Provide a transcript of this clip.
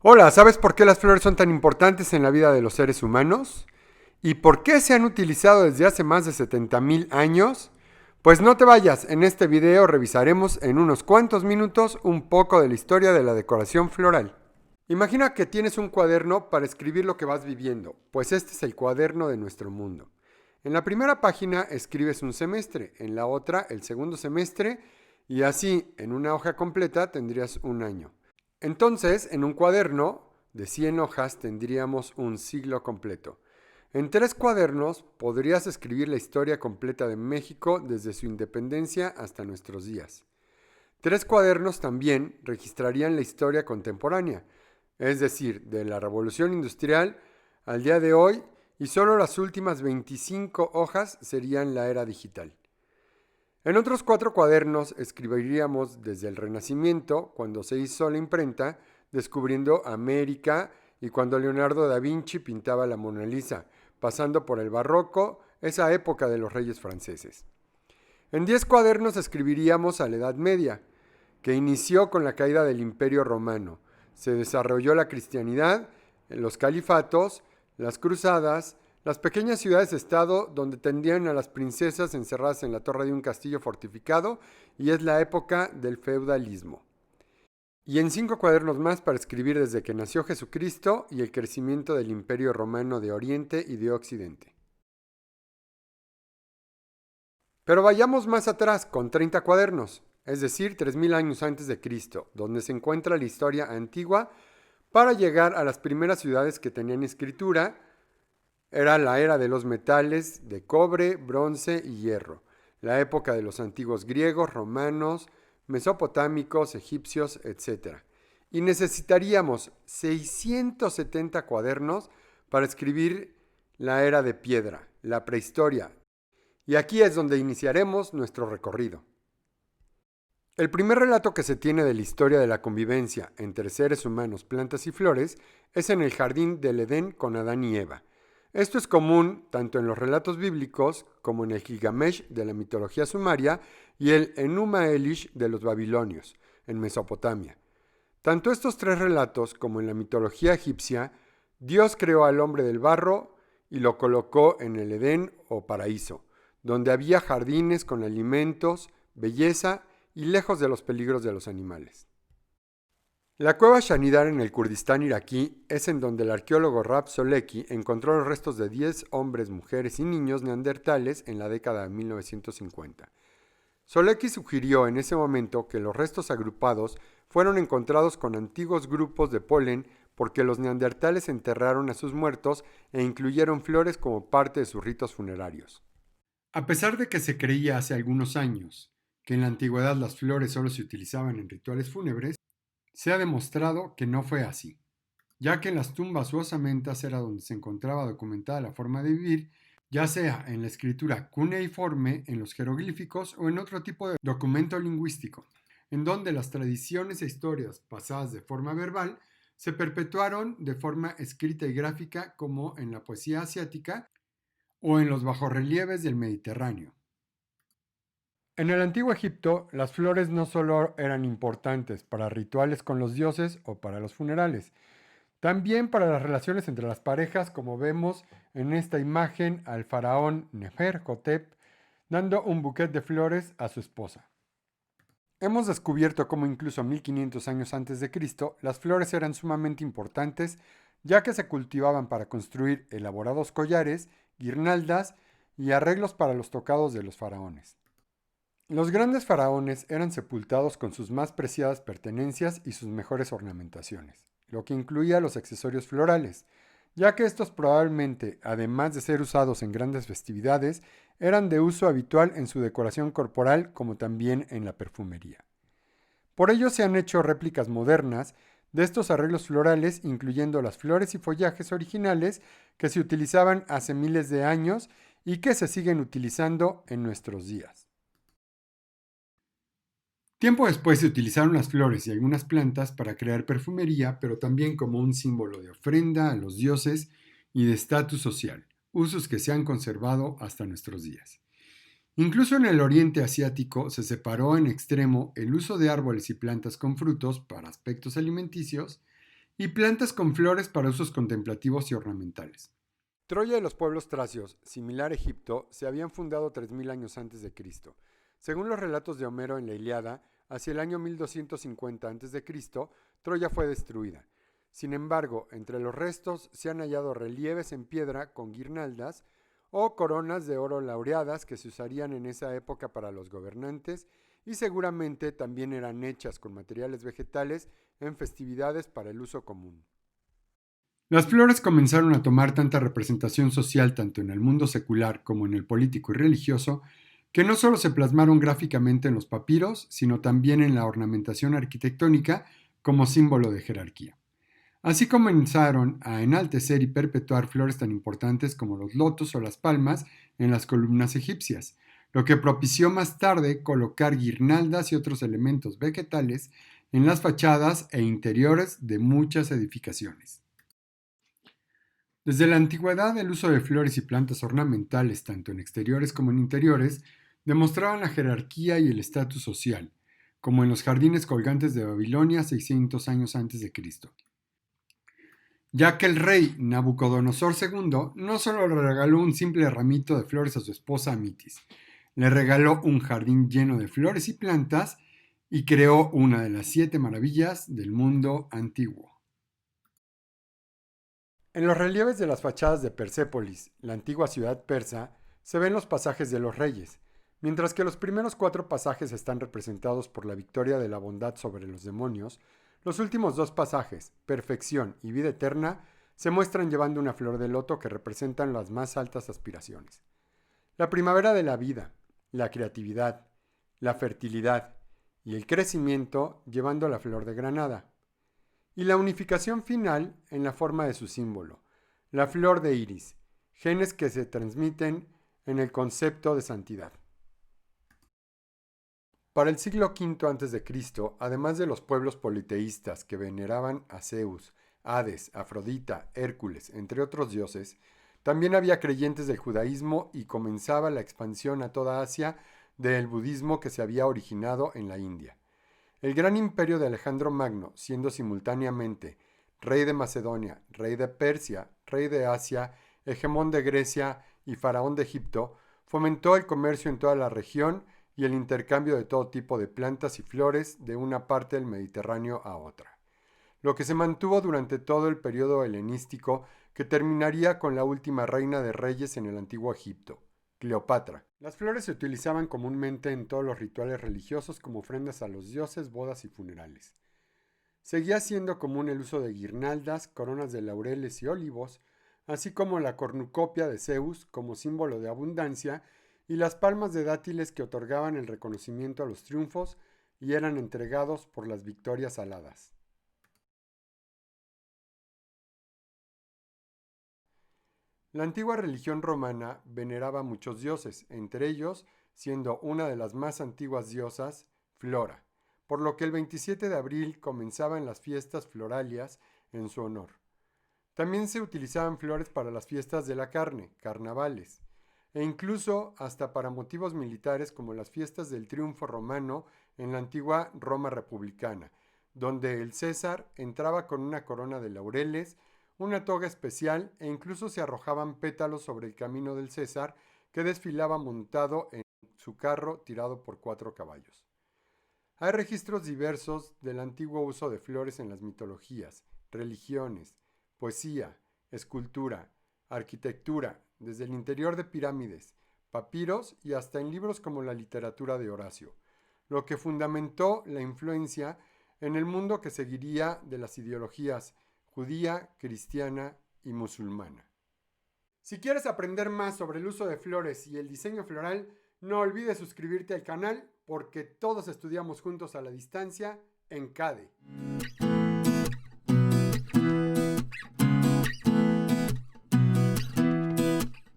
Hola, ¿sabes por qué las flores son tan importantes en la vida de los seres humanos? ¿Y por qué se han utilizado desde hace más de 70,000 años? Pues no te vayas, en este video revisaremos en unos cuantos minutos un poco de la historia de la decoración floral. Imagina que tienes un cuaderno para escribir lo que vas viviendo, pues este es el cuaderno de nuestro mundo. En la primera página escribes un semestre, en la otra el segundo semestre, y así en una hoja completa tendrías un año. Entonces, en un cuaderno de 100 hojas tendríamos un siglo completo. En 3 cuadernos podrías escribir la historia completa de México desde su independencia hasta nuestros días. 3 cuadernos también registrarían la historia contemporánea, es decir, de la Revolución Industrial al día de hoy, y solo las últimas 25 hojas serían la era digital. En otros 4 cuadernos escribiríamos desde el Renacimiento, cuando se hizo la imprenta, descubriendo América y cuando Leonardo da Vinci pintaba la Mona Lisa, pasando por el Barroco, esa época de los reyes franceses. En 10 cuadernos escribiríamos a la Edad Media, que inició con la caída del Imperio Romano. Se desarrolló la cristianidad, los califatos, las cruzadas, las pequeñas ciudades-estado donde tendían a las princesas encerradas en la torre de un castillo fortificado, y es la época del feudalismo. Y en 5 cuadernos más para escribir desde que nació Jesucristo y el crecimiento del Imperio Romano de Oriente y de Occidente. Pero vayamos más atrás, con 30 cuadernos, es decir, 3000 años antes de Cristo, donde se encuentra la historia antigua para llegar a las primeras ciudades que tenían escritura. Era la era de los metales de cobre, bronce y hierro, la época de los antiguos griegos, romanos, mesopotámicos, egipcios, etc. Y necesitaríamos 670 cuadernos para escribir la era de piedra, la prehistoria. Y aquí es donde iniciaremos nuestro recorrido. El primer relato que se tiene de la historia de la convivencia entre seres humanos, plantas y flores es en el jardín del Edén con Adán y Eva. Esto es común tanto en los relatos bíblicos como en el Gilgamesh de la mitología sumaria y el Enuma Elish de los babilonios, en Mesopotamia. Tanto estos 3 relatos como en la mitología egipcia, Dios creó al hombre del barro y lo colocó en el Edén o paraíso, donde había jardines con alimentos, belleza y lejos de los peligros de los animales. La cueva Shanidar en el Kurdistán iraquí es en donde el arqueólogo Rab Solecki encontró los restos de 10 hombres, mujeres y niños neandertales en la década de 1950. Solecki sugirió en ese momento que los restos agrupados fueron encontrados con antiguos grupos de polen porque los neandertales enterraron a sus muertos e incluyeron flores como parte de sus ritos funerarios. A pesar de que se creía hace algunos años que en la antigüedad las flores solo se utilizaban en rituales fúnebres, se ha demostrado que no fue así, ya que en las tumbas u osamentas era donde se encontraba documentada la forma de vivir, ya sea en la escritura cuneiforme, en los jeroglíficos o en otro tipo de documento lingüístico, en donde las tradiciones e historias pasadas de forma verbal se perpetuaron de forma escrita y gráfica como en la poesía asiática o en los bajorrelieves del Mediterráneo. En el antiguo Egipto, las flores no solo eran importantes para rituales con los dioses o para los funerales, también para las relaciones entre las parejas, como vemos en esta imagen al faraón Neferhotep dando un buquet de flores a su esposa. Hemos descubierto cómo incluso 1500 años antes de Cristo, las flores eran sumamente importantes, ya que se cultivaban para construir elaborados collares, guirnaldas y arreglos para los tocados de los faraones. Los grandes faraones eran sepultados con sus más preciadas pertenencias y sus mejores ornamentaciones, lo que incluía los accesorios florales, ya que estos probablemente, además de ser usados en grandes festividades, eran de uso habitual en su decoración corporal como también en la perfumería. Por ello se han hecho réplicas modernas de estos arreglos florales, incluyendo las flores y follajes originales que se utilizaban hace miles de años y que se siguen utilizando en nuestros días. Tiempo después se utilizaron las flores y algunas plantas para crear perfumería, pero también como un símbolo de ofrenda a los dioses y de estatus social, usos que se han conservado hasta nuestros días. Incluso en el Oriente Asiático se separó en extremo el uso de árboles y plantas con frutos para aspectos alimenticios y plantas con flores para usos contemplativos y ornamentales. Troya y los pueblos tracios, similar a Egipto, se habían fundado 3000 años antes de Cristo. Según los relatos de Homero en la Ilíada, hacia el año 1250 a.C., Troya fue destruida. Sin embargo, entre los restos se han hallado relieves en piedra con guirnaldas o coronas de oro laureadas que se usarían en esa época para los gobernantes y seguramente también eran hechas con materiales vegetales en festividades para el uso común. Las flores comenzaron a tomar tanta representación social tanto en el mundo secular como en el político y religioso, que no solo se plasmaron gráficamente en los papiros, sino también en la ornamentación arquitectónica como símbolo de jerarquía. Así comenzaron a enaltecer y perpetuar flores tan importantes como los lotos o las palmas en las columnas egipcias, lo que propició más tarde colocar guirnaldas y otros elementos vegetales en las fachadas e interiores de muchas edificaciones. Desde la antigüedad, el uso de flores y plantas ornamentales, tanto en exteriores como en interiores, demostraban la jerarquía y el estatus social, como en los jardines colgantes de Babilonia 600 años antes de Cristo. Ya que el rey Nabucodonosor II no solo le regaló un simple ramito de flores a su esposa Amitis, le regaló un jardín lleno de flores y plantas y creó una de las 7 maravillas del mundo antiguo. En los relieves de las fachadas de Persépolis, la antigua ciudad persa, se ven los pasajes de los reyes, mientras que los primeros 4 pasajes están representados por la victoria de la bondad sobre los demonios. Los últimos 2 pasajes, perfección y vida eterna, se muestran llevando una flor de loto que representan las más altas aspiraciones. La primavera de la vida, la creatividad, la fertilidad y el crecimiento llevando la flor de granada. Y la unificación final en la forma de su símbolo, la flor de iris, genes que se transmiten en el concepto de santidad. Para el siglo V a.C., además de los pueblos politeístas que veneraban a Zeus, Hades, Afrodita, Hércules, entre otros dioses, también había creyentes del judaísmo y comenzaba la expansión a toda Asia del budismo que se había originado en la India. El gran imperio de Alejandro Magno, siendo simultáneamente rey de Macedonia, rey de Persia, rey de Asia, hegemón de Grecia y faraón de Egipto, fomentó el comercio en toda la región y el intercambio de todo tipo de plantas y flores de una parte del Mediterráneo a otra, lo que se mantuvo durante todo el periodo helenístico que terminaría con la última reina de reyes en el antiguo Egipto, Cleopatra. Las flores se utilizaban comúnmente en todos los rituales religiosos como ofrendas a los dioses, bodas y funerales. Seguía siendo común el uso de guirnaldas, coronas de laureles y olivos, así como la cornucopia de Zeus como símbolo de abundancia y las palmas de dátiles que otorgaban el reconocimiento a los triunfos y eran entregados por las victorias aladas. La antigua religión romana veneraba a muchos dioses, entre ellos siendo una de las más antiguas diosas, Flora, por lo que el 27 de abril comenzaban las fiestas floralias en su honor. También se utilizaban flores para las fiestas de la carne, carnavales, e incluso hasta para motivos militares como las fiestas del triunfo romano en la antigua Roma republicana, donde el César entraba con una corona de laureles, una toga especial e incluso se arrojaban pétalos sobre el camino del César que desfilaba montado en su carro tirado por 4 caballos. Hay registros diversos del antiguo uso de flores en las mitologías, religiones, poesía, escultura, arquitectura, desde el interior de pirámides, papiros y hasta en libros como la literatura de Horacio, lo que fundamentó la influencia en el mundo que seguiría de las ideologías judía, cristiana y musulmana. Si quieres aprender más sobre el uso de flores y el diseño floral, no olvides suscribirte al canal porque todos estudiamos juntos a la distancia en CADE.